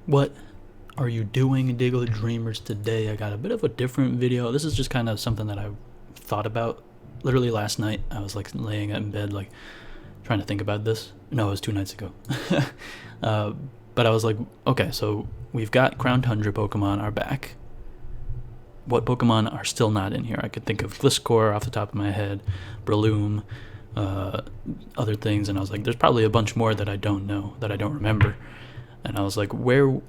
What are you doing, Diggletdreamers? Today I got a bit of a different video. This is just kind of something that I thought about literally last night. I was like laying in bed like trying to think about this. No, it was 2 nights ago. But I was like, okay, so we've got Crown Tundra Pokemon are back. What Pokemon are still not in here? I could think of Gliscor off the top of my head, Breloom, other things, and I was like, there's probably a bunch more that I don't know, that I don't remember. And I was like,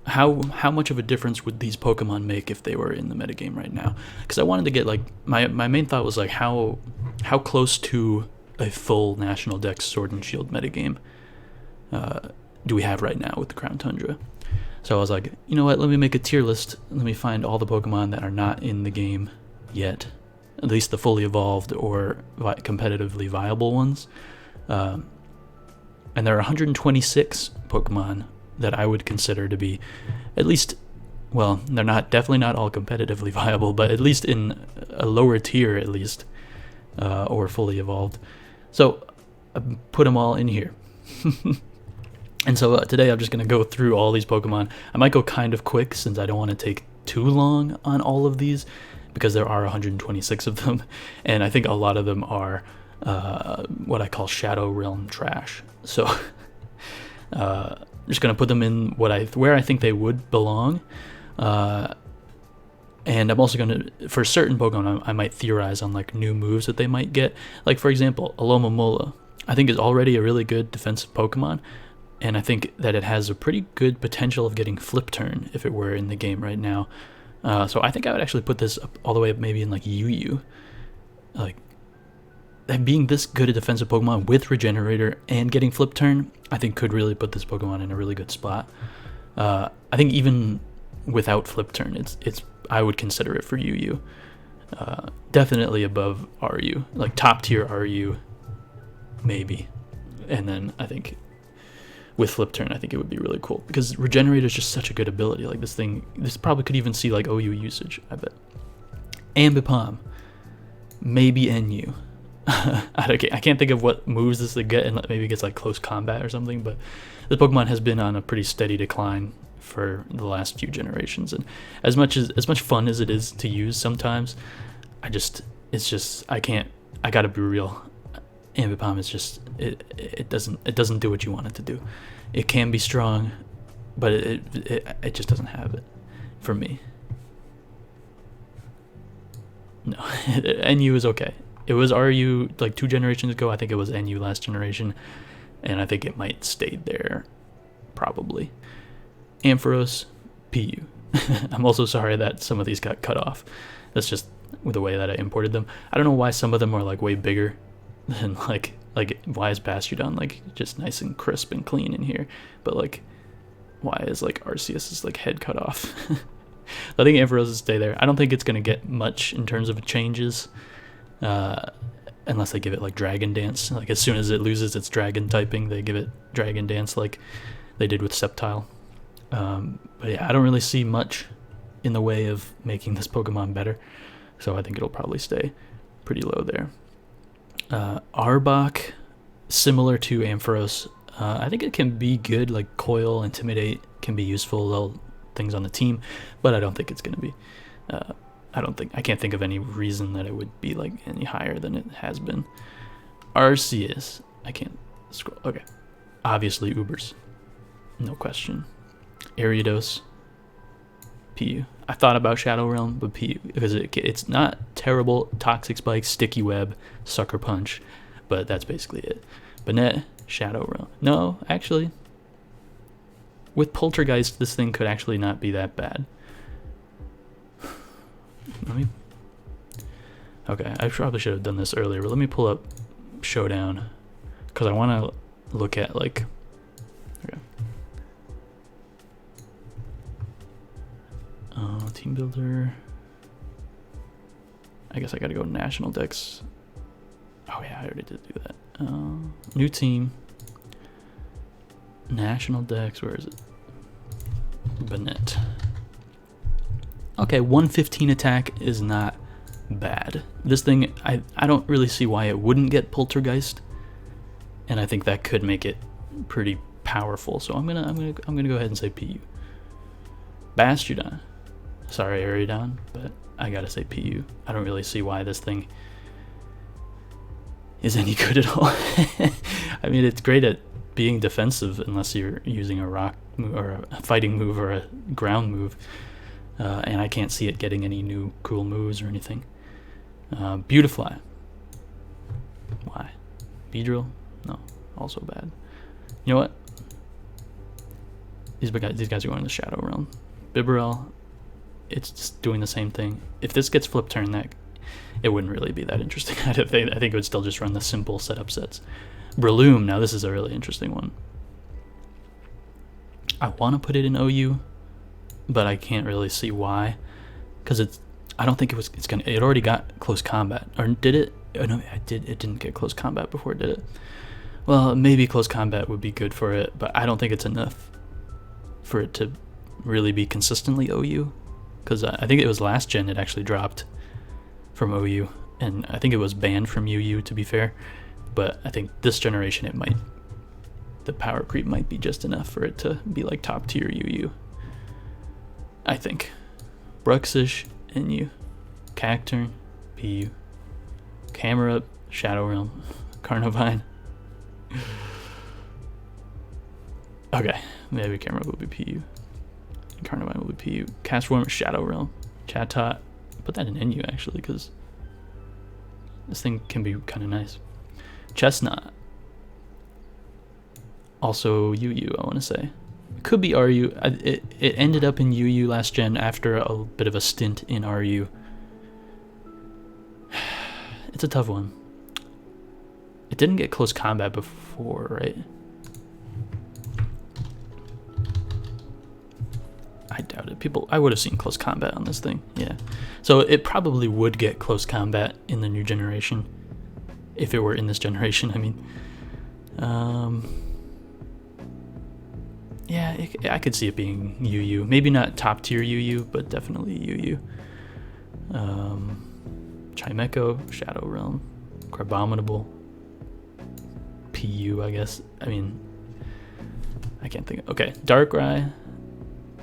how much of a difference would these Pokemon make if they were in the metagame right now? Because I wanted to get like, my main thought was like, how close to a full National Dex Sword and Shield metagame do we have right now with the Crown Tundra? So I was like, you know what, let me make a tier list. Let me find all the Pokemon that are not in the game yet, at least the fully evolved or competitively viable ones. And there are 126 Pokemon that I would consider to be at least, well, they're definitely not all competitively viable, but at least in a lower tier at least, or fully evolved. So I put them all in here. And so today I'm just going to go through all these Pokemon. I might go kind of quick since I don't want to take too long on all of these because there are 126 of them. And I think a lot of them are what I call Shadow Realm trash. So I'm just going to put them in where I think they would belong. And I'm also going to, for certain Pokemon, I might theorize on like new moves that they might get. Like for example, Alomomola, I think is already a really good defensive Pokemon. And I think that it has a pretty good potential of getting Flip Turn if it were in the game right now. So I think I would actually put this up all the way up maybe in like UU. Like, being this good a defensive Pokemon with Regenerator and getting Flip Turn, I think could really put this Pokemon in a really good spot. I think even without Flip Turn, I would consider it for UU. Definitely above RU. Like top tier RU, maybe. And then I think with Flip Turn, I think it would be really cool because Regenerator is just such a good ability. Like this probably could even see like OU usage, I bet. Ambipom, maybe NU. I can't think of what moves this would get, and maybe it gets like close combat or something, but this Pokemon has been on a pretty steady decline for the last few generations, and as much fun as it is to use sometimes, I gotta be real. Ambipom is just it doesn't do what you want it to do. It can be strong, but it just doesn't have it for me. No, NU is okay. It was RU like 2 generations ago. I think it was NU last generation, and I think it might stay there probably. Ampharos, PU. I'm also sorry that some of these got cut off. That's just the way that I imported them. I don't know why some of them are like way bigger. And like why is Bastiodon like just nice and crisp and clean in here, but like why is like Arceus's like head cut off? I think Ampharos will stay there. I don't think it's gonna get much in terms of changes, unless they give it like Dragon Dance. Like as soon as it loses its Dragon typing, they give it Dragon Dance like they did with Sceptile. But yeah, I don't really see much in the way of making this Pokemon better, so I think it'll probably stay pretty low there. Arbok, similar to Ampharos, I think it can be good, like Coil, Intimidate can be useful little things on the team, but I don't think it's going to be, I can't think of any reason that it would be like any higher than it has been. Arceus, I can't scroll, okay, obviously Ubers, no question. Ariados, PU. I thought about Shadow Realm, but PU, because it's not terrible. Toxic Spike, Sticky Web, Sucker Punch, but that's basically it. Banette, Shadow Realm. No, actually, with Poltergeist, this thing could actually not be that bad. Okay, I probably should have done this earlier, but let me pull up Showdown, because I want to look at like, okay. Team Builder. I guess I gotta go National Dex. Oh yeah, I already did do that. New team. National Dex, where is it? Banette. Okay, 115 attack is not bad. This thing, I don't really see why it wouldn't get Poltergeist, and I think that could make it pretty powerful. So I'm gonna go ahead and say PU. Bastiodon. Sorry, Aerodon, but I gotta say PU. I don't really see why this thing is any good at all. I mean, it's great at being defensive unless you're using a rock move or a fighting move or a ground move. And I can't see it getting any new cool moves or anything. Beautifly. Why? Beedrill? No, also bad. You know what? These guys are going to the Shadow Realm. Bibarel, it's just doing the same thing. If this gets flip turn, that it wouldn't really be that interesting. I think it would still just run the simple setup sets. Breloom, now this is a really interesting one. I want to put it in OU, but I can't really see why, because I don't think it already got close combat, or did it? Oh no, it didn't get close combat before, did it? Well, maybe close combat would be good for it, but I don't think it's enough for it to really be consistently OU, because I think it was last gen it actually dropped from OU, and I think it was banned from UU, to be fair, but I think this generation the power creep might be just enough for it to be like top tier UU. I think. Bruxish, NU. Cacturn, PU. Camerupt, Shadow Realm. Carnivine. Okay, maybe Camerupt will be PU. Carnivine will be PU. Castform, Shadow Realm. Chatot. Put that in NU actually, because this thing can be kind of nice. Chestnut. Also UU, I want to say. It could be RU. It ended up in UU last gen after a bit of a stint in RU. It's a tough one. It didn't get close combat before, right? I doubt it. I would have seen close combat on this thing, yeah. So it probably would get close combat in the new generation. If it were in this generation, I mean. Yeah, I could see it being UU. Maybe not top tier UU, but definitely UU. Chimecho, Shadow Realm, Crabominable, PU, I guess. I mean, I can't think. Okay, Darkrai.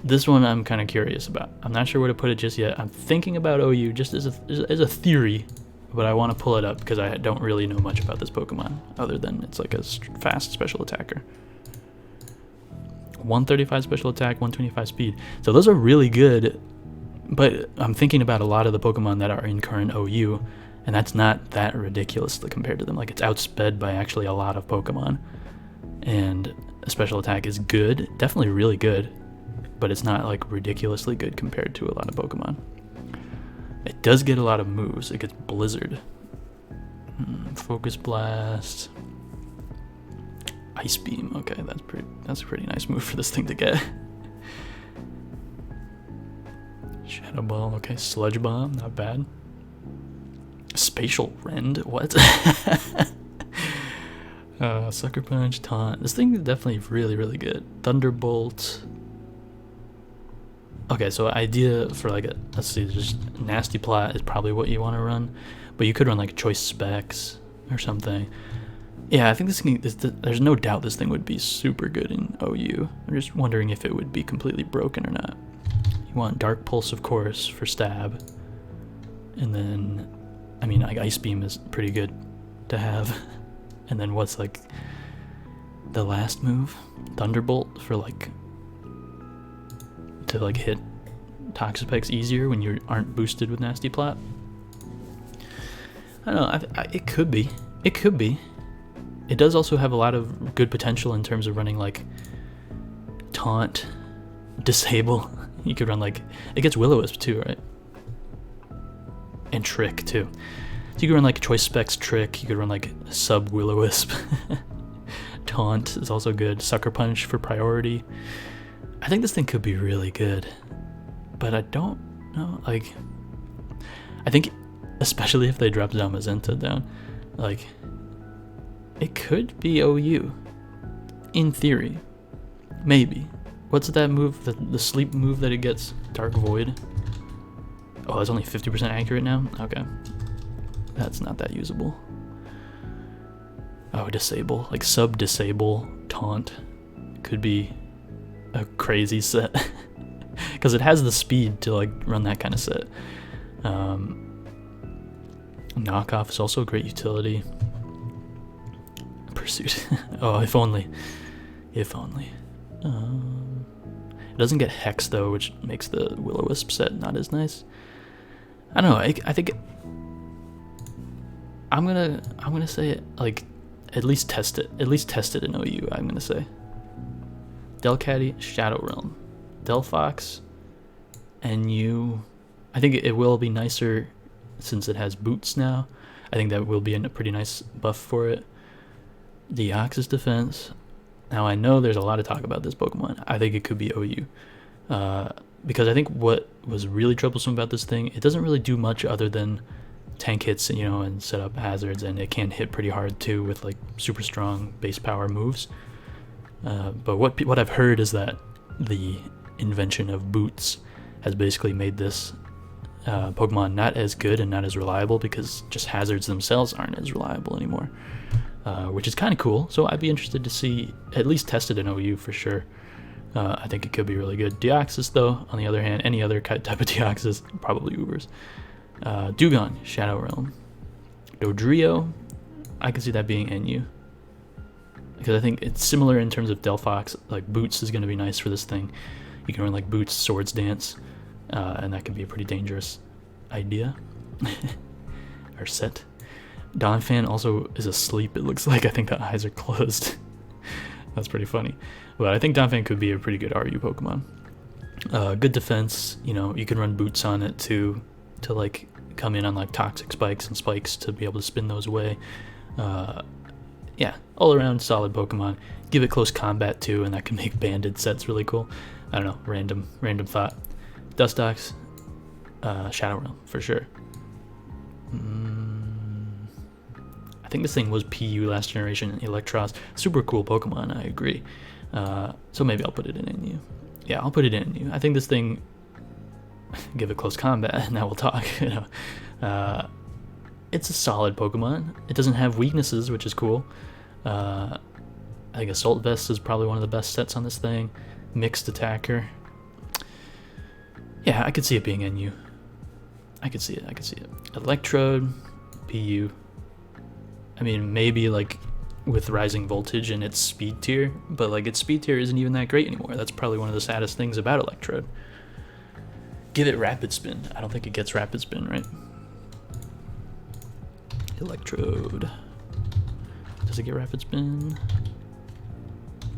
This one I'm kind of curious about. I'm not sure where to put it just yet. I'm thinking about OU just as a theory, but I want to pull it up because I don't really know much about this Pokemon other than it's like a fast special attacker. 135 special attack, 125 speed. So those are really good, but I'm thinking about a lot of the Pokemon that are in current OU, and that's not that ridiculously compared to them. Like, it's outsped by actually a lot of Pokemon, and a special attack is good, definitely really good, but it's not like ridiculously good compared to a lot of Pokemon. It does get a lot of moves. It gets Blizzard, Focus Blast, Ice Beam. Okay, that's a pretty nice move for this thing to get. Shadow Ball. Okay, Sludge Bomb. Not bad. Spatial Rend. What? Sucker Punch. Taunt. This thing is definitely really, really good. Thunderbolt. Okay, so idea for like let's see, just Nasty Plot is probably what you want to run, but you could run like Choice Specs or something. Yeah, I think there's no doubt this thing would be super good in OU. I'm just wondering if it would be completely broken or not. You want Dark Pulse, of course, for stab. And then, I mean, like Ice Beam is pretty good to have. And then what's like the last move? Thunderbolt for like, to like hit Toxapex easier when you aren't boosted with Nasty Plot. I don't know, it could be. It could be. It does also have a lot of good potential in terms of running like Taunt, Disable. You could run like, it gets Will-O-Wisp too, right? And Trick too. So you could run like Choice Specs Trick, you could run like Sub Will-O-Wisp. Taunt is also good. Sucker Punch for priority. I think this thing could be really good, but I don't know, like, I think especially if they drop Zamazenta down, like, it could be OU, in theory, maybe. What's that move, the sleep move that it gets? Dark Void. Oh, it's only 50% accurate now? Okay. That's not that usable. Oh, Disable, like Sub-Disable, Taunt, could be a crazy set. because it has the speed to like run that kind of set. Knockoff is also a great utility. Pursuit. Oh, if only. If only. It doesn't get Hex though, which makes the Will-O-Wisp set not as nice. I don't know. I think I'm gonna say it, like, at least test it. At least test it in OU. I'm gonna say. Delcatty, Shadow Realm, Delphox, NU. I think it will be nicer since it has boots now. I think that will be a pretty nice buff for it. Deoxys Defense. Now I know there's a lot of talk about this Pokemon. I think it could be OU. Because I think what was really troublesome about this thing, it doesn't really do much other than tank hits, you know, and set up hazards, and it can hit pretty hard too with like super strong base power moves. But what I've heard is that the invention of boots has basically made this Pokemon not as good and not as reliable, because just hazards themselves aren't as reliable anymore, which is kind of cool. So I'd be interested to see, at least test it in OU for sure. I think it could be really good. Deoxys though, on the other hand, any other type of Deoxys, probably Ubers. Dewgong, Shadow Realm. Dodrio, I can see that being NU. Because I think it's similar in terms of Delphox. Like Boots is going to be nice for this thing. You can run like Boots, Swords Dance, and that can be a pretty dangerous idea. Or set. Donphan also is asleep, it looks like. I think the eyes are closed. That's pretty funny. But I think Donphan could be a pretty good RU Pokemon. Good defense, you know, you can run Boots on it to like come in on like Toxic Spikes and Spikes to be able to spin those away. Yeah, all around solid Pokemon. Give it close combat too, and that can make banded sets really cool. I don't know, random thought. Dustox, Shadow Realm for sure. I think this thing was PU last generation. Electros, super cool Pokemon. I agree. So maybe I'll put it in NU. Yeah, I'll put it in NU. I think this thing. Give it close combat, and now we'll talk. You know, it's a solid Pokemon. It doesn't have weaknesses, which is cool. I think Assault Vest is probably one of the best sets on this thing. Mixed attacker. Yeah, I could see it being NU. I could see it. Electrode, PU. I mean, maybe like with Rising Voltage and its speed tier, but like its speed tier isn't even that great anymore. That's probably one of the saddest things about Electrode. Give it Rapid Spin. I don't think it gets Rapid Spin, right? Electrode. Does it get Rapid Spin?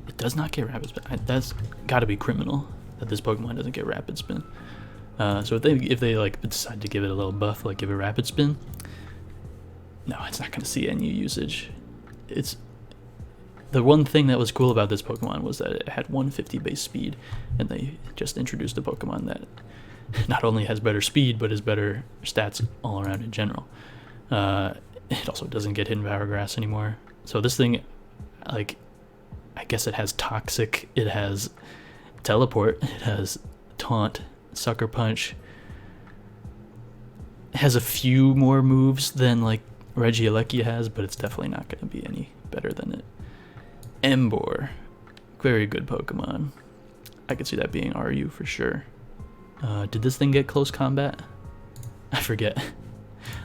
It does not get Rapid Spin. That's got to be criminal that this Pokemon doesn't get Rapid Spin. So if they like decide to give it a little buff, like give it Rapid Spin, no, it's not going to see NU usage. It's the one thing that was cool about this Pokemon was that it had 150 base speed, and they just introduced a Pokemon that not only has better speed, but has better stats all around in general. It also doesn't get Hidden Power Grass anymore. So this thing, like, I guess it has Toxic, it has Teleport, it has Taunt, Sucker Punch. It has a few more moves than, like, Regieleki has, but it's definitely not going to be any better than it. Emboar, very good Pokemon. I could see that being RU for sure. Did this thing get close combat? I forget.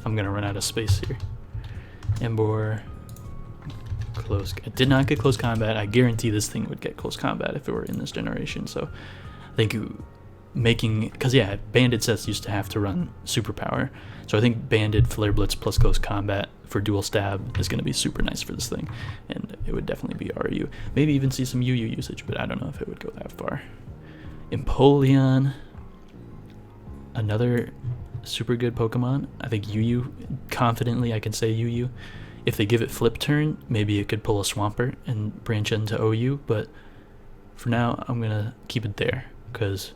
I'm gonna run out of space here. Emboar, close. It did not get close combat. I guarantee this thing would get close combat if it were in this generation. So I think because yeah, banded sets used to have to run superpower. So I think banded Flare Blitz plus close combat for dual stab is going to be super nice for this thing, and it would definitely be RU. Maybe even see some UU usage, but I don't know if it would go that far. Empoleon, another super good Pokemon. I think UU, confidently I can say UU. If they give it Flip Turn, maybe it could pull a Swampert and branch into OU, but for now I'm going to keep it there, because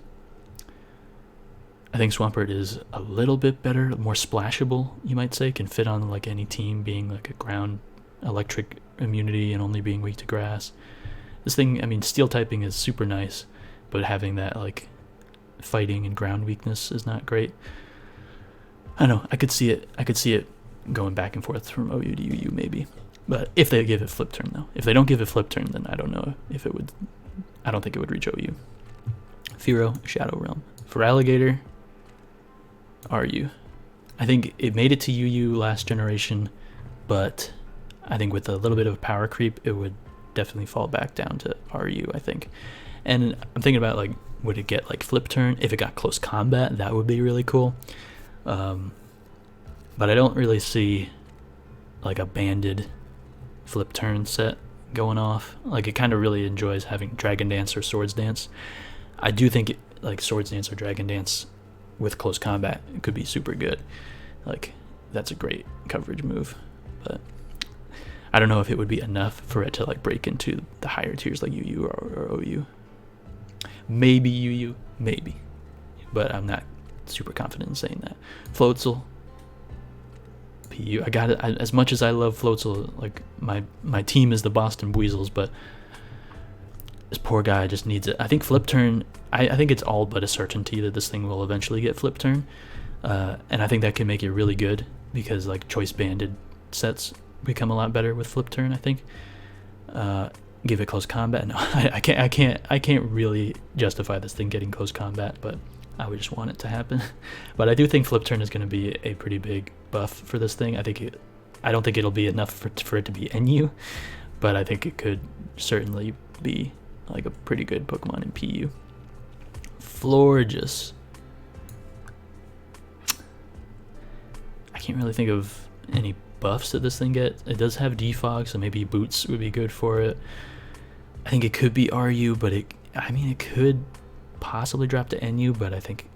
I think Swampert is a little bit better, more splashable, you might say, can fit on like any team, being like a ground electric immunity and only being weak to grass. This thing, I mean, steel typing is super nice, but having that like fighting and ground weakness is not great. I don't know, I could see it going back and forth from OU to UU maybe. But if they give it Flip Turn though. If they don't give it Flip Turn, then I don't know if it would, I don't think it would reach OU. Firo, Shadow Realm. For Alligator, RU. I think it made it to UU last generation, but I think with a little bit of power creep, it would definitely fall back down to RU, I think. And I'm thinking about, like, would it get, like, flip turn? If it got close combat, that would be really cool. But I don't really see, like, a banded flip turn set going off. Like, it kind of really enjoys having Dragon Dance or Swords Dance. I do think like Swords Dance or Dragon Dance with close combat could be super good. Like, that's a great coverage move, but I don't know if it would be enough for it to, like, break into the higher tiers like UU or OU. Maybe UU, maybe, but I'm not super confident in saying that. Floatzel, PU. I got it. As much as I love Floatzel, like, my team is the Boston Weasels, but this poor guy just needs it. I think flip turn, I think it's all but a certainty that this thing will eventually get flip turn. And I think that can make it really good because, like, choice banded sets become a lot better with flip turn, I think. Give it close combat. No, I can't really justify this thing getting close combat, but I would just want it to happen. But I do think flip turn is going to be a pretty big buff for this thing. I don't think it'll be enough for it to be NU, but I think it could certainly be, like, a pretty good Pokemon in PU. Florges. I can't really think of any buffs that this thing gets. It does have defog, so maybe boots would be good for it. I think it could be RU, but it could possibly drop to NU, but I think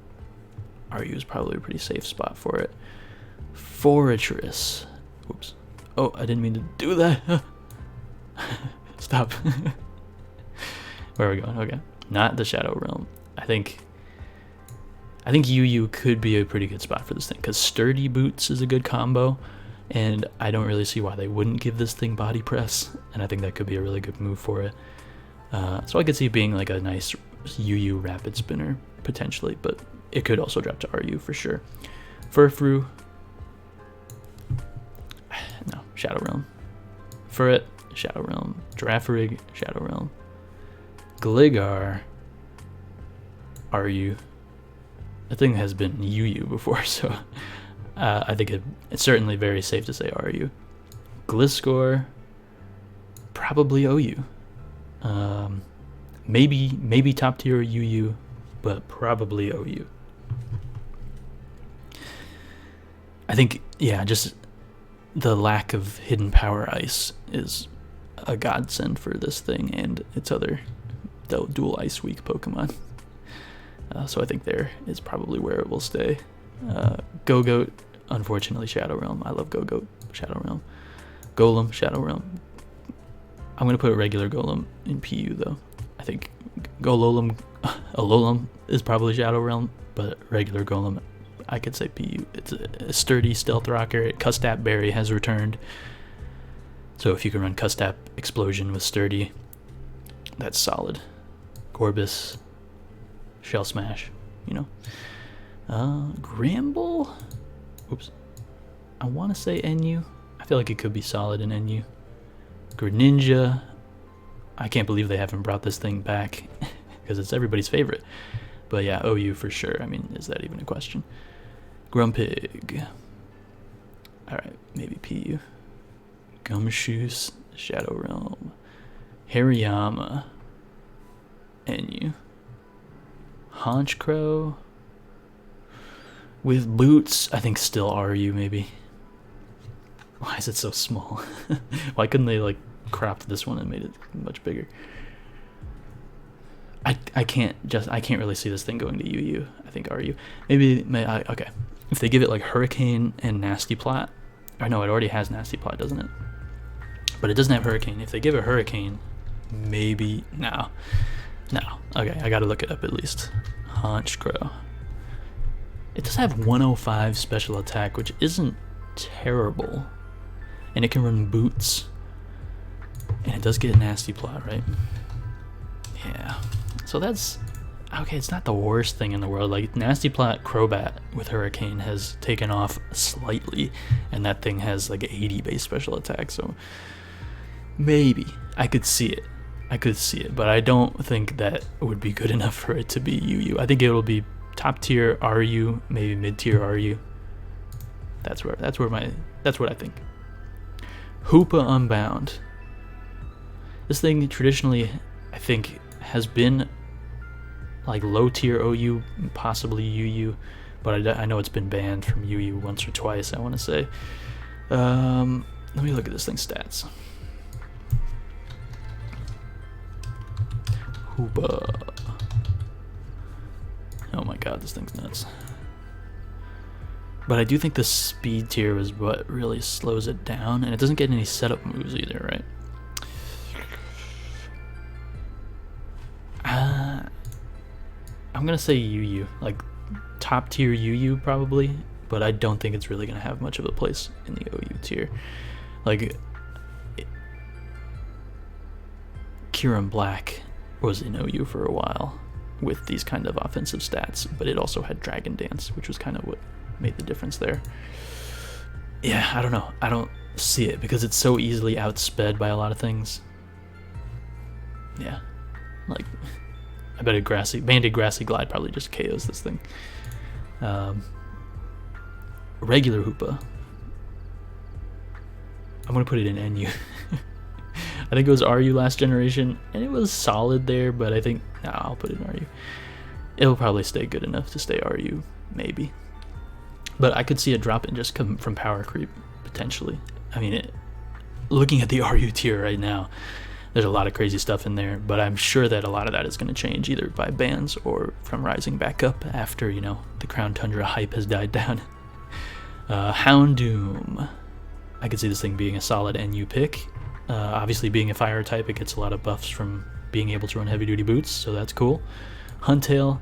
RU is probably a pretty safe spot for it. Fortress. Oops. Oh, I didn't mean to do that. Stop. Where are we going? Okay. Not the Shadow Realm. I think UU could be a pretty good spot for this thing because Sturdy Boots is a good combo, and I don't really see why they wouldn't give this thing body press, and I think that could be a really good move for it. So I could see it being like a nice UU rapid spinner potentially, but it could also drop to RU for sure. Furfrou. No, Shadow Realm. Furret, Shadow Realm. Girafarig, Shadow Realm. Gligar, RU. The thing has been UU before, so I think it's certainly very safe to say RU. Gliscor, probably OU. Maybe top tier UU, but probably OU. I think, yeah, just the lack of hidden power ice is a godsend for this thing and its other dual ice weak Pokemon. So I think there is probably where it will stay. Go-Goat, unfortunately, Shadow Realm. I love Go-Goat, Shadow Realm. Golem, Shadow Realm. I'm going to put a regular Golem in PU, though. I think Alolan is probably Shadow Realm, but regular Golem, I could say PU. It's a sturdy stealth rocker. Custap Berry has returned. So if you can run Custap Explosion with Sturdy, that's solid. Gorbis, Shell Smash, you know. Gramble? Oops. I want to say NU. I feel like it could be solid in NU. Greninja. I can't believe they haven't brought this thing back because it's everybody's favorite. But yeah, OU for sure. I mean, is that even a question? Grumpig. Alright, maybe PU. Gumshoos, Shadow Realm. Hariyama, NU. Honchkrow. With boots, I think still RU maybe. Why is it so small? Why couldn't they, like, cropped this one and made it much bigger? I can't really see this thing going to UU. I think RU. Okay. If they give it, like, Hurricane and Nasty Plot, or no, it already has Nasty Plot, doesn't it? But it doesn't have Hurricane. If they give it Hurricane, maybe no. Okay, I gotta look it up at least. Honchkrow. It does have 105 special attack, which isn't terrible, and it can run boots, and it does get a Nasty Plot, right? Yeah. So that's okay. It's not the worst thing in the world. Like, Nasty Plot Crobat with Hurricane has taken off slightly, and that thing has like 80 base special attack. So maybe I could see it. I could see it, but I don't think that would be good enough for it to be UU. I think it will be top tier RU, maybe mid tier RU. That's what I think. Hoopa Unbound. This thing traditionally, I think, has been like low tier OU, possibly UU, but I know it's been banned from UU once or twice, I want to say. Let me look at this thing's stats. Hoopa. Oh my god, this thing's nuts. But I do think the speed tier is what really slows it down, and it doesn't get any setup moves either, right? I'm gonna say UU, like top tier UU probably, but I don't think it's really gonna have much of a place in the OU tier. Like, Kieran Black was in OU for a while with these kind of offensive stats, but it also had Dragon Dance, which was kind of what made the difference there. Yeah, I don't know. I don't see it because it's so easily outsped by a lot of things. Yeah, like I bet a Banded Grassy Glide probably just KOs this thing. Regular Hoopa, I'm gonna put it in NU. I think it was RU last generation, and it was solid there, but I think, nah, I'll put it in RU. It'll probably stay good enough to stay RU, maybe. But I could see it drop and just come from power creep, potentially. I mean, looking at the RU tier right now, there's a lot of crazy stuff in there, but I'm sure that a lot of that is going to change either by bans or from rising back up after, you know, the Crown Tundra hype has died down. Houndoom. I could see this thing being a solid NU pick. Obviously, being a fire type, it gets a lot of buffs from being able to run heavy-duty boots, so that's cool. Huntail,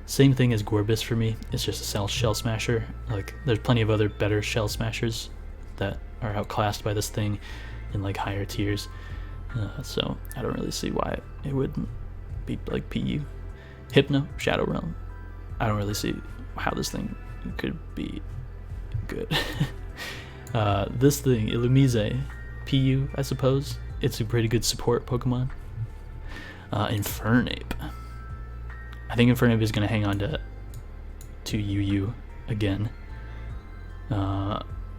same thing as Gorbis for me. It's just a shell smasher. Like, there's plenty of other better shell smashers that are outclassed by this thing in like higher tiers. So I don't really see why it wouldn't be like PU. Hypno, Shadow Realm. I don't really see how this thing could be good. This thing, Illumise, PU, I suppose. It's a pretty good support Pokemon. Infernape. I think Infernape is going to hang on to UU again.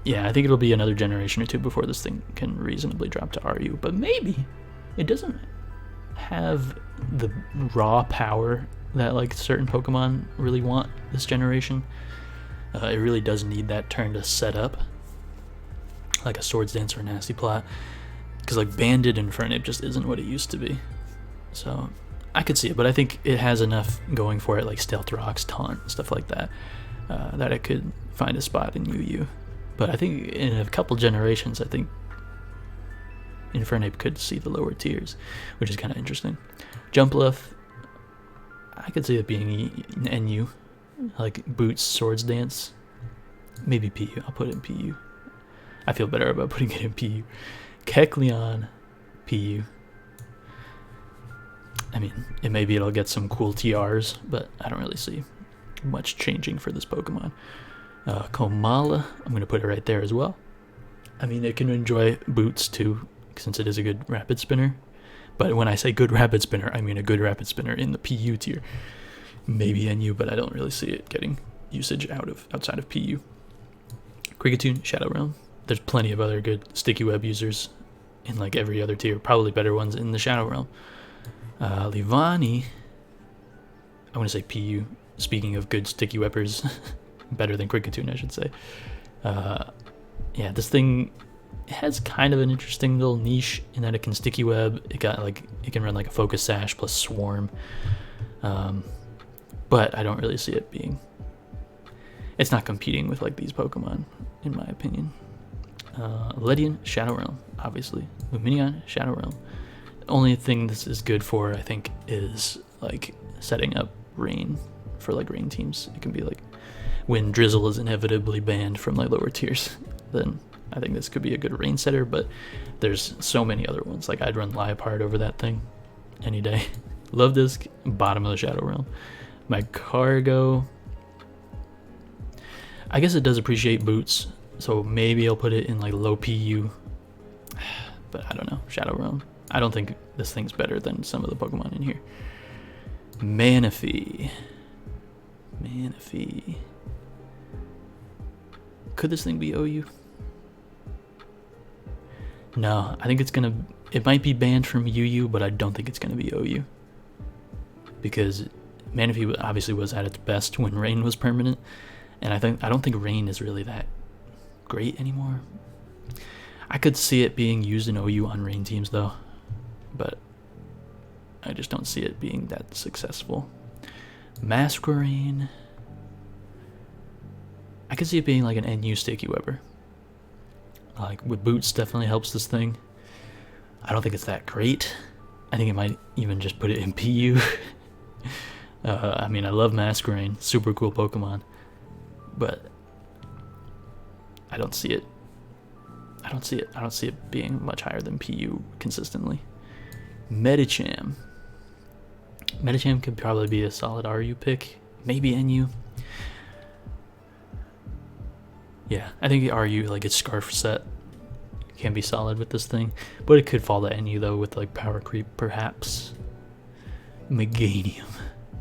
Yeah, I think it'll be another generation or two before this thing can reasonably drop to RU, but maybe it doesn't have the raw power that like certain Pokemon really want this generation. It really does need that turn to set up, like a Swords Dance or a Nasty Plot, because like Banded Infernape just isn't what it used to be. So I could see it, but I think it has enough going for it, like Stealth Rocks, Taunt, stuff like that, that it could find a spot in UU. But I think in a couple generations, I think Infernape could see the lower tiers, which is kind of interesting. Jumpluff, I could see it being NU, like Boots, Swords Dance, maybe PU. I'll put it in PU. I feel better about putting it in PU. Kecleon, PU. I mean, maybe it'll get some cool TRs, but I don't really see much changing for this Pokemon. Komala, I'm going to put it right there as well. I mean, it can enjoy Boots too, since it is a good Rapid Spinner. But when I say good Rapid Spinner, I mean a good Rapid Spinner in the PU tier. Maybe NU, but I don't really see it getting usage outside of PU. Kricketune, Shadow Realm. There's plenty of other good Sticky Web users in like every other tier, probably better ones in the Shadow Realm. Livani, I want to say PU. Speaking of good Sticky Webbers, better than Kricketune, I should say. Yeah, this thing has kind of an interesting little niche in that it can Sticky Web. It can run like a Focus Sash plus Swarm, but I don't really see it being. It's not competing with like these Pokemon, in my opinion. Ledian, Shadow Realm, obviously. Lumineon, Shadow Realm. The only thing this is good for, I think, is like setting up rain for like rain teams. It can be like when Drizzle is inevitably banned from like lower tiers, then I think this could be a good rain setter, but there's so many other ones. Like I'd run Liepard over that thing any day. Love Disc, bottom of the Shadow Realm. My Cargo, I guess it does appreciate Boots, so maybe I'll put it in like low PU, but I don't know. Shadow Realm, I don't think this thing's better than some of the Pokemon in here. Manaphy. Manaphy. Could this thing be OU? No, I think it's gonna... It might be banned from UU, but I don't think it's gonna be OU. Because Manaphy obviously was at its best when Rain was permanent, and I don't think Rain is really that great anymore. I could see it being used in OU on Rain teams though, but I just don't see it being that successful. Masquerain. I could see it being like an NU Sticky Webber. Like with boots definitely helps this thing. I don't think it's that great. I think it might even just put it in PU. I mean, I love Masquerain, super cool Pokemon, but I don't see it. I don't see it being much higher than PU consistently. Medicham. Medicham could probably be a solid RU pick, maybe NU. Yeah, I think the RU, like its Scarf set, can be solid with this thing, but it could fall to NU though with like Power Creep perhaps. Meganium.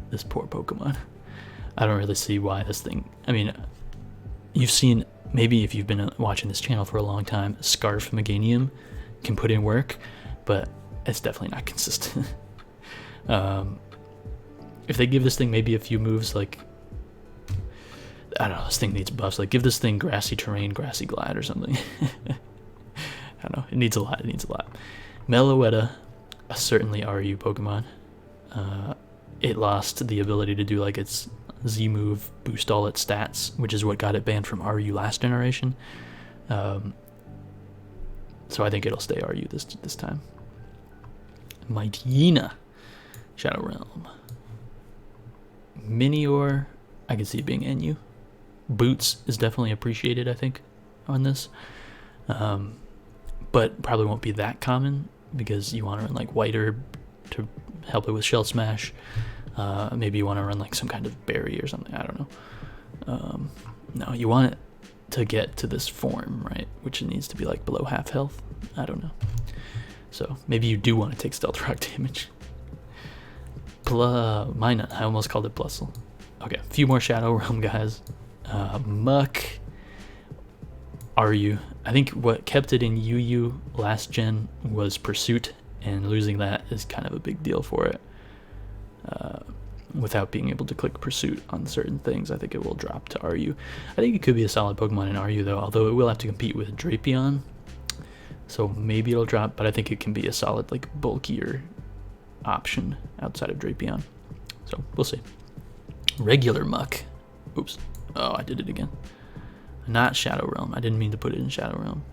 This poor Pokemon. I don't really see why this thing... I mean, you've seen, maybe if you've been watching this channel for a long time, Scarf Meganium can put in work, but it's definitely not consistent. If they give this thing maybe a few moves, like... I don't know, this thing needs buffs. Like, give this thing Grassy Terrain, Grassy Glide or something. I don't know, it needs a lot, Meloetta, certainly RU Pokemon. It lost the ability to do like its Z move, boost all its stats, which is what got it banned from RU last generation. So I think it'll stay RU this time. Mightyena, Shadow Realm. Minior, I can see it being NU. Boots is definitely appreciated, I think, on this. But probably won't be that common because you want to run like White Herb to help it with Shell Smash. Maybe you want to run like some kind of berry or something, I don't know. No, you want it to get to this form, right? Which it needs to be like below half health. I don't know. So maybe you do want to take Stealth Rock damage. Minot, I almost called it Blustle. Okay, a few more Shadow Realm guys. Muck. RU. I think what kept it in UU last gen was Pursuit, and losing that is kind of a big deal for it. Without being able to click Pursuit on certain things, I think it will drop to RU. I think it could be a solid Pokemon in RU though, although it will have to compete with Drapion. So maybe it'll drop, but I think it can be a solid, like, bulkier option outside of Drapion. So we'll see. Regular Muck. Oops. Oh, I did it again. Not Shadow Realm. I didn't mean to put it in Shadow Realm.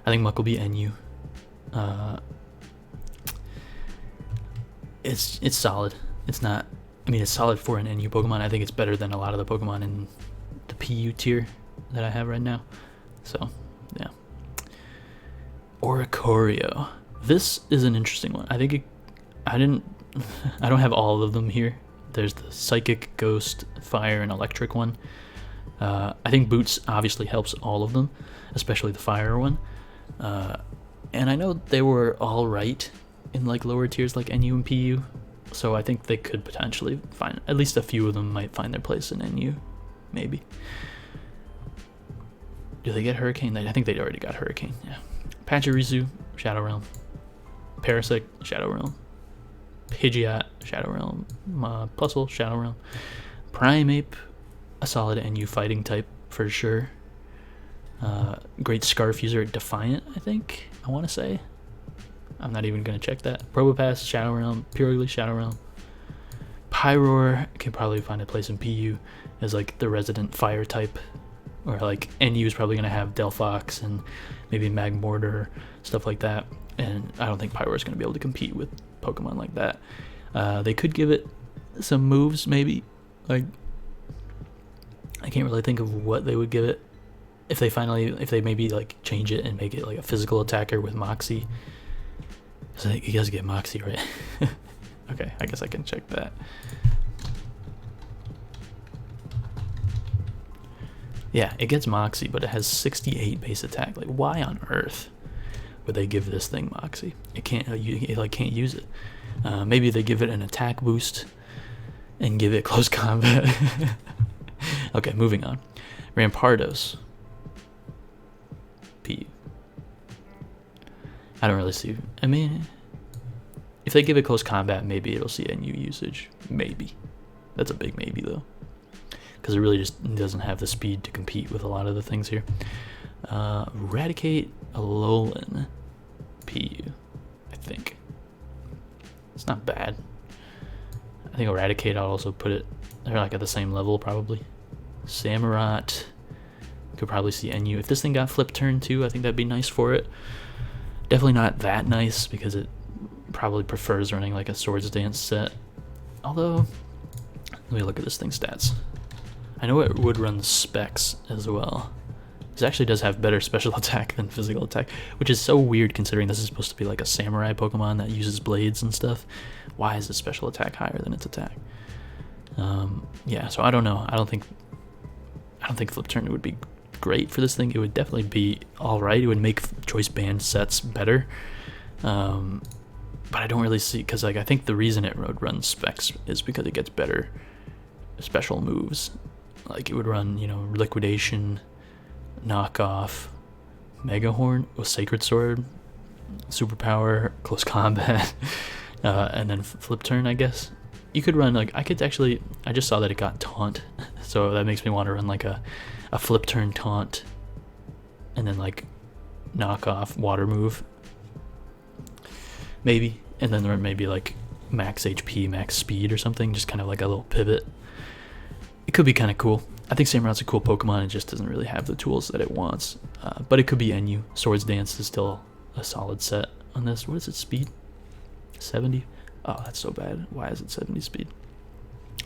I think Muck will be NU. It's solid. It's not... I mean, it's solid for an NU Pokemon. I think it's better than a lot of the Pokemon in the PU tier that I have right now. So, yeah. Oricorio. This is an interesting one. I think I don't have all of them here. There's the Psychic, Ghost, Fire, and Electric one. I think Boots obviously helps all of them, especially the Fire one. And I know they were all right in like lower tiers like NU and PU, so I think they could potentially find, at least a few of them might find their place in NU, maybe. Do they get Hurricane? I think they already got Hurricane, yeah. Pachirisu, Shadow Realm. Parasect, Shadow Realm. Pidgeot, Shadow Realm. Plusle, Shadow Realm. Primeape, a solid NU fighting type for sure. Great Scarf user, Defiant, I think, I want to say. I'm not even going to check that. Probopass, Shadow Realm. Purely Shadow Realm. Pyroar can probably find a place in PU as like the resident fire type. Or like NU is probably going to have Delphox and maybe Magmortar, stuff like that. And I don't think Pyroar is going to be able to compete with Pokemon like that. They could give it some moves maybe. Like, I can't really think of what they would give it. If they maybe like change it and make it like a physical attacker with Moxie. So he does get Moxie, right? Okay, I guess I can check that. Yeah, it gets Moxie, but it has 68 base attack. Like, why on earth would they give this thing Moxie? It can't. You like can't use it. Maybe they give it an attack boost and give it close combat. Okay, moving on. Rampardos. PU. I don't really see. I mean, if they give it close combat, maybe it'll see NU usage. Maybe. That's a big maybe though, because it really just doesn't have the speed to compete with a lot of the things here. Eradicate Alolan. PU. I think. It's not bad. I think Eradicate, I'll also put it, they're like at the same level probably. Samurott. Could probably see NU. If this thing got flip turn too, I think that'd be nice for it. Definitely not that nice because it probably prefers running like a Swords Dance set. Although, let me look at this thing's stats. I know it would run specs as well. This actually does have better special attack than physical attack, which is so weird considering this is supposed to be like a samurai Pokemon that uses blades and stuff. Why is its special attack higher than its attack? Yeah, so I don't know. I don't think flip turn would be great for this thing. It would definitely be all right. It would make choice band sets better. But I don't really see, because like I think the reason it would run specs is because it gets better special moves. Like it would run, you know, liquidation, knockoff, mega horn with sacred sword, superpower, close combat, and then flip turn. I guess you could run like I just saw that it got taunt, so that makes me want to run like a flip turn taunt, and then like knockoff water move, maybe, and then there maybe like max HP, max speed or something, just kind of like a little pivot. It could be kind of cool. I think Samurott's a cool Pokemon. It just doesn't really have the tools that it wants. But it could be NU. Swords Dance is still a solid set on this. What is its speed? 70? Oh, that's so bad. Why is it 70 speed?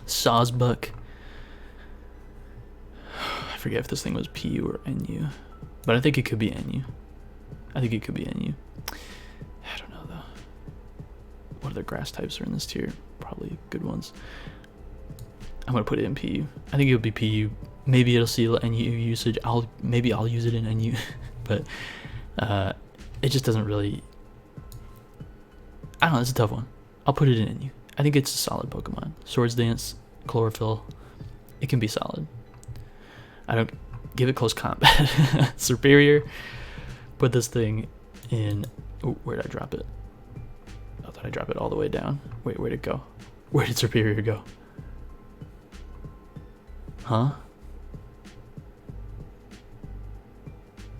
Sawsbuck. I forget if this thing was PU or NU. But I think it could be NU. I don't know, though. What other grass types are in this tier? Probably good ones. I'm gonna put it in PU. I think it would be PU. Maybe it'll see NU usage. Maybe I'll use it in NU, but it just doesn't really. I don't know. It's a tough one. I'll put it in NU. I think it's a solid Pokemon. Swords Dance, Chlorophyll. It can be solid. I don't give it close combat. Superior. Put this thing in. Oh, where did I drop it? I thought I dropped it all the way down. Wait, where'd it go? Where did Superior go? Huh?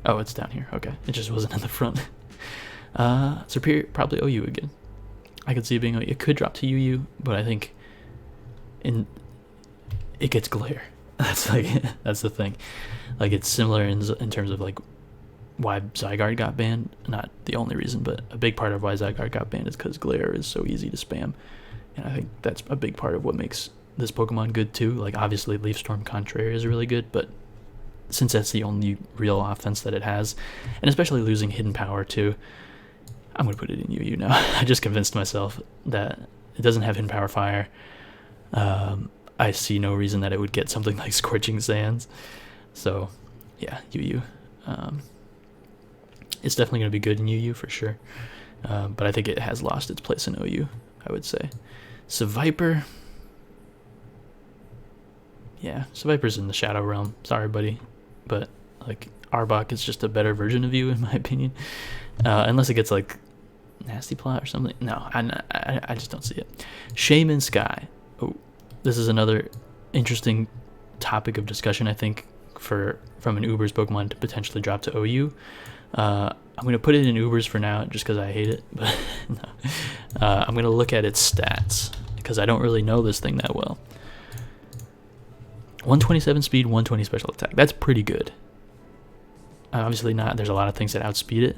Oh, it's down here. Okay. It just wasn't in the front. Superior, probably OU again. I could see it being OU. It could drop to UU, but I think it gets glare. That's the thing. Like it's similar in terms of like why Zygarde got banned. Not the only reason, but a big part of why Zygarde got banned is because glare is so easy to spam. And I think that's a big part of what makes this Pokemon good too. Like obviously Leaf Storm Contrary is really good, but since that's the only real offense that it has, and especially losing hidden power too, I'm gonna put it in UU now. I just convinced myself that it doesn't have hidden power fire. I see no reason that it would get something like Scorching Sands. So yeah, UU. It's definitely gonna be good in UU for sure. But I think it has lost its place in OU, I would say. Seviper. Yeah, Seviper's in the Shadow Realm. Sorry, buddy. But, like, Arbok is just a better version of you, in my opinion. Unless it gets, like, Nasty Plot or something. No, I just don't see it. Shaman Sky. Oh, this is another interesting topic of discussion, I think, from an Uber's Pokemon to potentially drop to OU. I'm going to put it in Ubers for now, just because I hate it. But no. I'm going to look at its stats, because I don't really know this thing that well. 127 speed, 120 special attack. That's pretty good. Obviously not. There's a lot of things that outspeed it.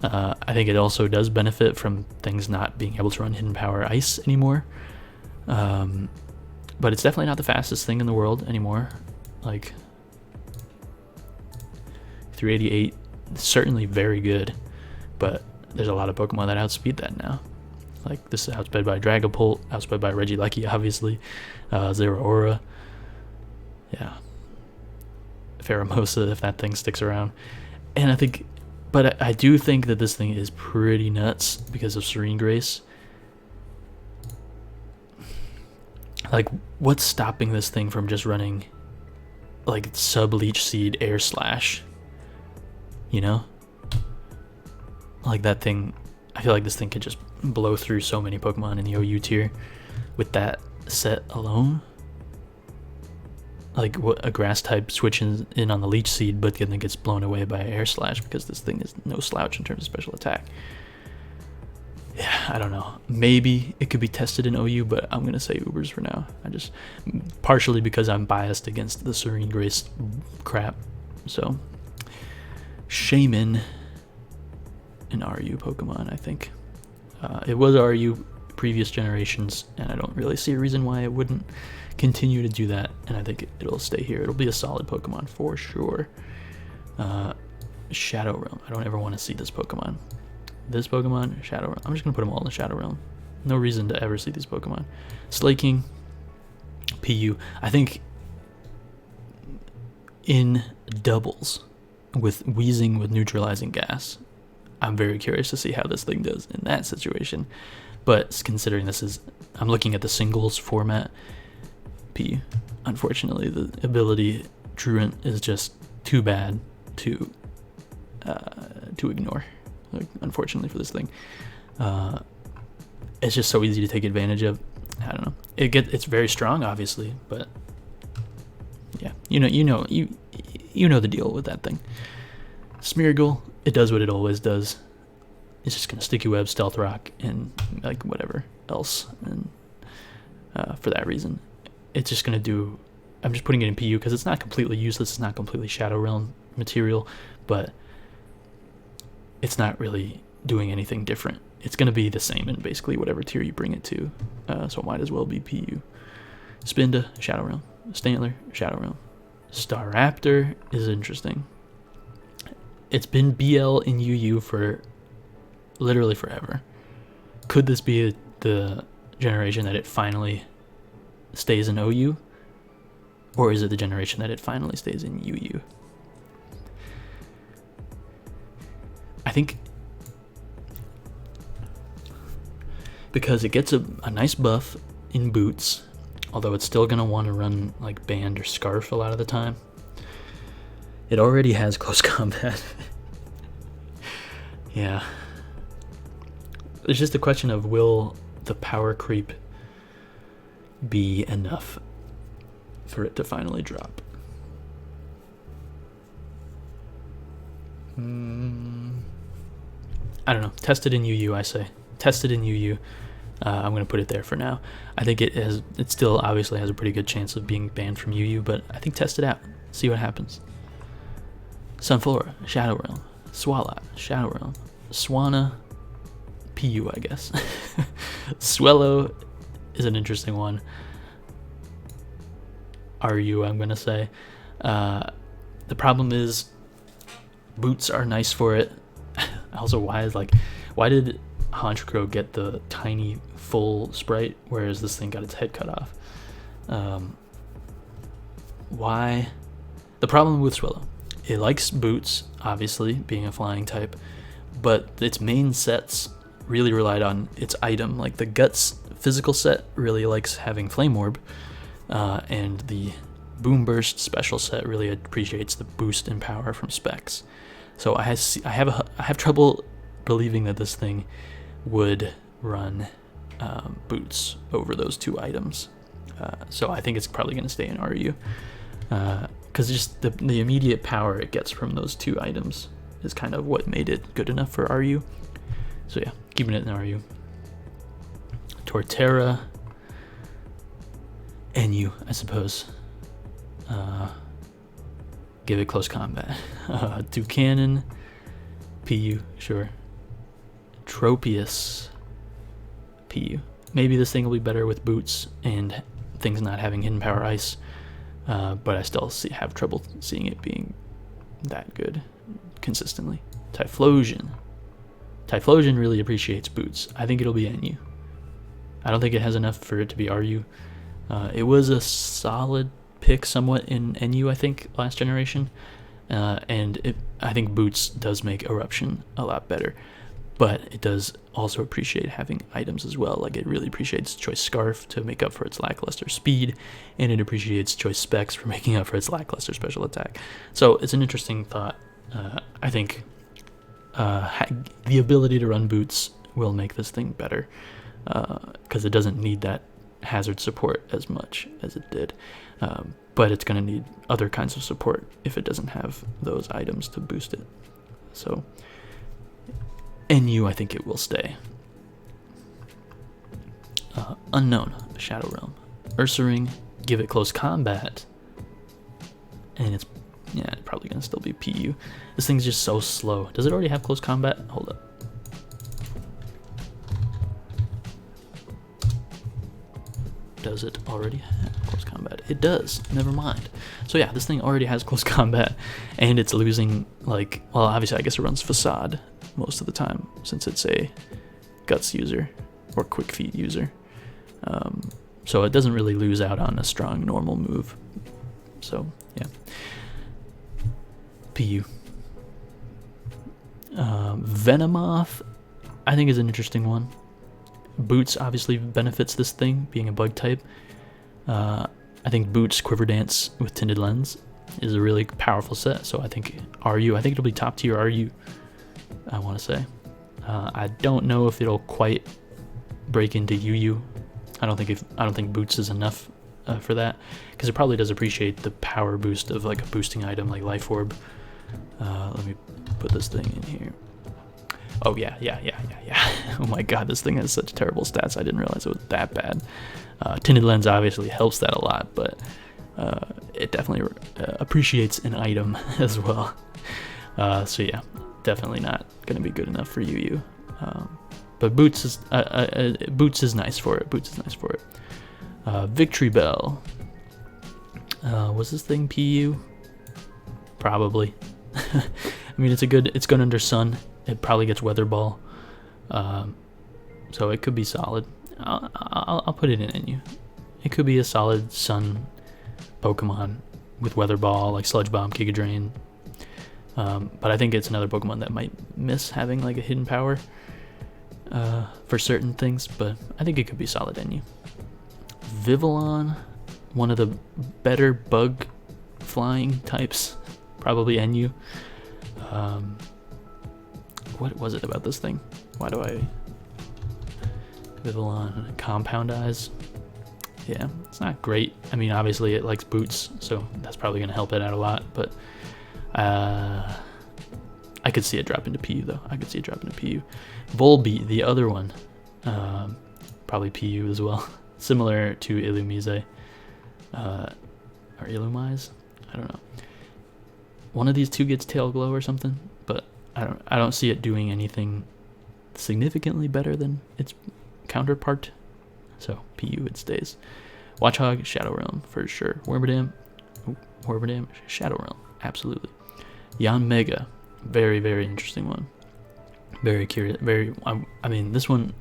I think it also does benefit from things not being able to run Hidden Power Ice anymore. But it's definitely not the fastest thing in the world anymore. Like, 388, certainly very good. But there's a lot of Pokemon that outspeed that now. Like, this is outsped by Dragapult, outsped by Regieleki, obviously. Zeraora. Yeah. Pheromosa, if that thing sticks around. And I think But I do think that this thing is pretty nuts because of Serene Grace. Like, what's stopping this thing from just running like sub Leech Seed Air Slash? You know? Like that thing, I feel like this thing could just blow through so many Pokemon in the OU tier with that set alone. Like what a grass type switches in on the Leech Seed, but then gets blown away by Air Slash because this thing is no slouch in terms of special attack. Yeah, I don't know. Maybe it could be tested in OU, but I'm gonna say Ubers for now. I just, partially because I'm biased against the Serene Grace crap. So, Shaman, an RU Pokemon, I think. It was RU previous generations, and I don't really see a reason why it wouldn't continue to do that, and I think it'll stay here. It'll be a solid Pokemon for sure. Shadow Realm. I don't ever want to see this Pokemon. This Pokemon, Shadow Realm. I'm just going to put them all in the Shadow Realm. No reason to ever see these Pokemon. Slaking, PU. I think in doubles with Wheezing with neutralizing gas, I'm very curious to see how this thing does in that situation. But considering this is, I'm looking at the singles format, PU. Unfortunately, the ability Truant is just too bad to ignore. Like, unfortunately for this thing, it's just so easy to take advantage of. I don't know. It's very strong, obviously, but yeah, you know the deal with that thing. Smeargle, it does what it always does. It's just gonna Sticky Web, Stealth Rock, and like whatever else. And for that reason, it's just gonna do. I'm just putting it in PU because it's not completely useless. It's not completely Shadow Realm material, but it's not really doing anything different. It's going to be the same in basically whatever tier you bring it to, so it might as well be PU. Spinda, Shadow Realm. Stantler, Shadow Realm. Staraptor is interesting. It's been BL in UU for literally forever. Could this be the generation that it finally stays in OU? Or is it the generation that it finally stays in UU? I think because it gets a nice buff in boots, although it's still going to want to run like Band or Scarf a lot of the time. It already has close combat. Yeah. It's just a question of, will the power creep be enough for it to finally drop? I don't know. Tested in UU, I say. Tested in UU. I'm going to put it there for now. I think it still obviously has a pretty good chance of being banned from UU, but I think test it out. See what happens. Sunflora, Shadow Realm. Swalot, Shadow Realm. Swanna, PU, I guess. Swellow is an interesting one. RU, I'm going to say. The problem is boots are nice for it. Also, why did Honchkrow get the tiny full sprite, whereas this thing got its head cut off? Why? The problem with Swellow, it likes boots, obviously, being a flying type, but its main sets really relied on its item. Like the Guts physical set really likes having Flame Orb, and the Boom Burst special set really appreciates the boost in power from specs. So I have trouble believing that this thing would run boots over those two items. So I think it's probably going to stay in RU. Because just the immediate power it gets from those two items is kind of what made it good enough for RU. So yeah, keeping it in RU. Torterra, NU, I suppose. Give it close combat. Toucanon, PU, sure. Tropius, PU. Maybe this thing will be better with boots and things not having hidden power ice, but I still have trouble seeing it being that good consistently. Typhlosion. Typhlosion really appreciates boots. I think it'll be NU. I don't think it has enough for it to be RU. It was a solid pick somewhat in NU, I think, last generation, and I think Boots does make Eruption a lot better, but it does also appreciate having items as well. Like, it really appreciates Choice Scarf to make up for its lackluster speed, and it appreciates Choice Specs for making up for its lackluster special attack. So it's an interesting thought. I think the ability to run Boots will make this thing better, because it doesn't need that hazard support as much as it did, but it's going to need other kinds of support if it doesn't have those items to boost it. So NU, I think it will stay. Unknown, Shadow Realm. Ursaring, give it close combat, and it's probably going to still be PU. This thing's just so slow. Does it already have close combat? Hold up. Does it already have close combat? It does. Never mind. So yeah, this thing already has close combat, and it's losing, like, well, obviously I guess it runs Facade most of the time since it's a Guts user or Quick Feet user. So it doesn't really lose out on a strong normal move. So yeah. PU. Venomoth, I think, is an interesting one. Boots obviously benefits this thing, being a bug type. I think Boots Quiver Dance with Tinted Lens is a really powerful set, so I think RU, I think it'll be top tier RU, I want to say. I don't know if it'll quite break into UU. I don't think Boots is enough for that, because it probably does appreciate the power boost of like a boosting item like Life Orb. Let me put this thing in here. Oh yeah. Oh my god, this thing has such terrible stats. I didn't realize it was that bad. Tinted Lens obviously helps that a lot, but it definitely appreciates an item as well. So yeah, definitely not gonna be good enough for UU. But Boots is nice for it. Boots is nice for it. Victory Bell. Was this thing PU? Probably. I mean, it's good under Sun. It probably gets Weather Ball, so it could be solid. I'll put it in NU. It could be a solid Sun Pokemon with Weather Ball, like Sludge Bomb, Giga Drain. But I think it's another Pokemon that might miss having like a hidden power for certain things. But I think it could be solid NU. Vivillon, one of the better bug flying types, probably NU. What was it about this thing? Why do I... Vivillon, Compound Eyes. Yeah, it's not great. I mean, obviously it likes Boots, so that's probably going to help it out a lot, but I could see it drop into PU, though. I could see it drop into PU. Volbeat, the other one, probably PU as well. Similar to Illumise. Or Illumise? I don't know. One of these two gets Tail Glow or something, but I don't see it doing anything significantly better than its counterpart. So PU it stays. Watchog, Shadow Realm for sure. Wormadam, Shadow Realm, absolutely. Yanmega, very, very interesting one. Very curious. I mean, this one,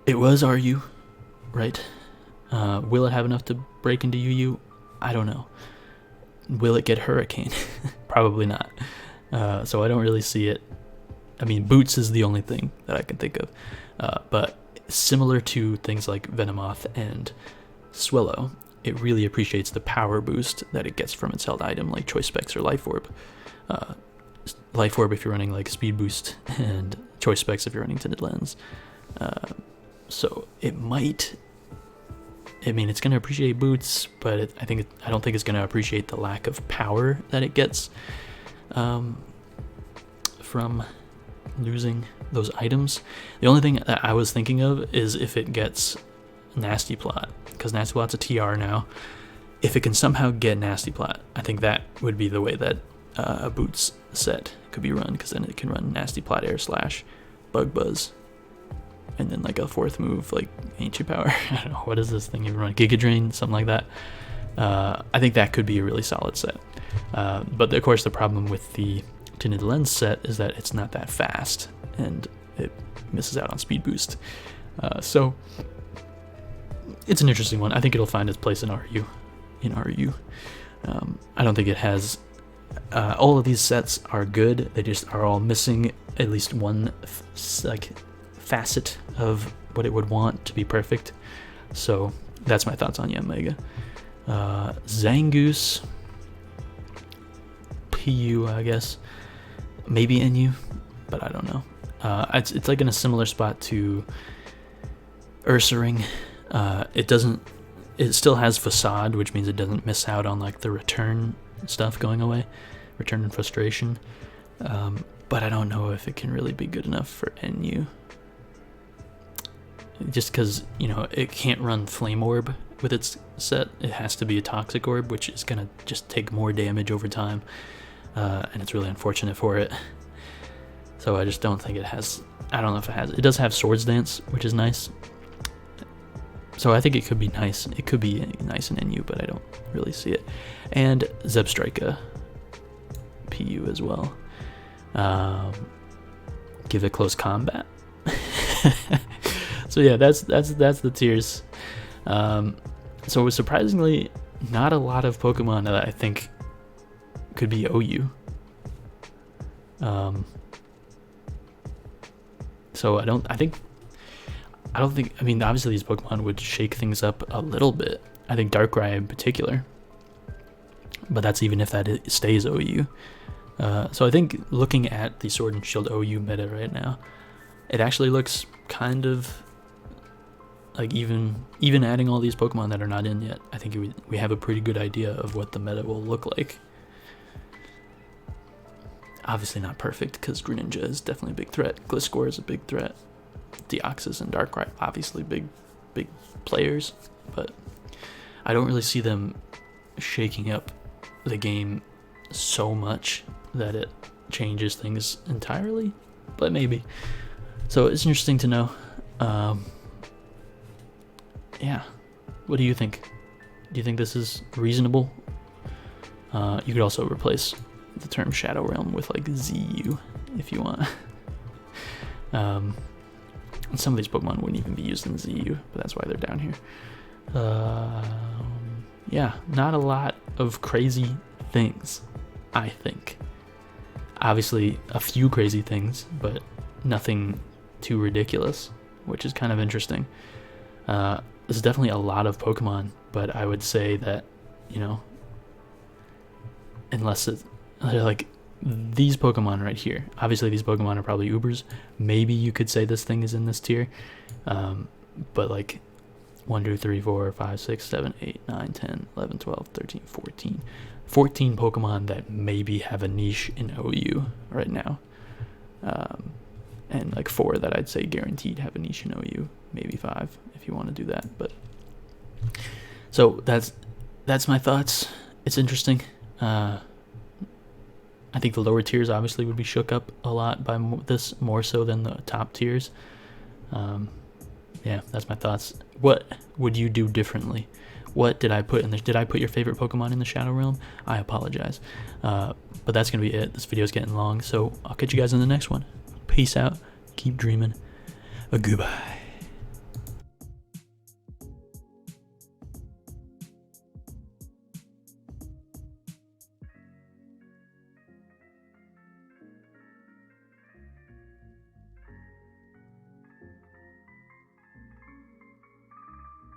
it was RU, right? Will it have enough to break into UU? I don't know. Will it get Hurricane? Probably not. So I don't really see it. I mean, Boots is the only thing that I can think of. But similar to things like Venomoth and Swellow, it really appreciates the power boost that it gets from its held item, like Choice Specs or Life Orb. Life Orb if you're running like Speed Boost, and Choice Specs if you're running Tinted Lens. So it might... I mean, it's going to appreciate Boots, but I don't think it's going to appreciate the lack of power that it gets from losing those items. The only thing that I was thinking of is if it gets Nasty Plot, because Nasty Plot's a TR now. If it can somehow get Nasty Plot, I think that would be the way that a Boots set could be run, because then it can run Nasty Plot, Air Slash, Bug Buzz, and then like a fourth move like Ancient Power. I don't know, what is this thing even run? Giga Drain, something like that. I think that could be a really solid set. But of course the problem with the Tinted Lens set is that it's not that fast, and it misses out on Speed Boost. So it's an interesting one. I think it'll find its place in RU. I don't think it has All of these sets are good. They just are all missing at least one like facet of what it would want to be perfect. So that's my thoughts on Yanmega. Zangoose, PU, I guess, maybe NU, but I don't know. It's like in a similar spot to Ursaring. It still has Facade, which means it doesn't miss out on like the return stuff going away, return and frustration. But I don't know if it can really be good enough for NU. Just because, you know, it can't run Flame Orb with its set. It has to be a Toxic Orb, which is going to just take more damage over time. And it's really unfortunate for it. So I just don't think it has... I don't know if it has... It does have Swords Dance, which is nice. So I think it could be nice. It could be nice in NU, but I don't really see it. And Zebstrika, PU as well. Give it Close Combat. So yeah, that's the tiers. So it was surprisingly not a lot of Pokemon that I think could be OU. So I don't think, I mean, obviously these Pokemon would shake things up a little bit. I think Darkrai in particular, but that's even if that stays OU. So I think looking at the Sword and Shield OU meta right now, it actually looks kind of like even adding all these Pokemon that are not in yet, I think we have a pretty good idea of what the meta will look like. Obviously not perfect, because Greninja is definitely a big threat. Gliscor is a big threat. Deoxys and Darkrai, obviously big players, but I don't really see them shaking up the game so much that it changes things entirely, but maybe. So it's interesting to know. Yeah, what do you think? Do you think this is reasonable? You could also replace the term Shadow Realm with like ZU if you want. And some of these Pokemon wouldn't even be used in ZU, but that's why they're down here. Yeah, not a lot of crazy things, I think. Obviously a few crazy things, but nothing too ridiculous, which is kind of interesting. This is definitely a lot of Pokemon, but I would say that, you know, unless it's like these Pokemon right here, obviously these Pokemon are probably Ubers. Maybe you could say this thing is in this tier, but like 1, 2, 3, 4, 5, 6, 7, 8, 9, 10, 11, 12, 13, 14 Pokemon that maybe have a niche in OU right now, and like 4 that I'd say guaranteed have a niche in OU, maybe 5 if you want to do that. But so that's my thoughts. It's interesting. I think the lower tiers obviously would be shook up a lot by this, more so than the top tiers. Yeah, that's my thoughts. What would you do differently? What did I put in there? Did I put your favorite Pokemon in the Shadow Realm? I apologize. But that's going to be it. This video is getting long, so I'll catch you guys in the next one. Peace out. Keep dreaming. Goodbye.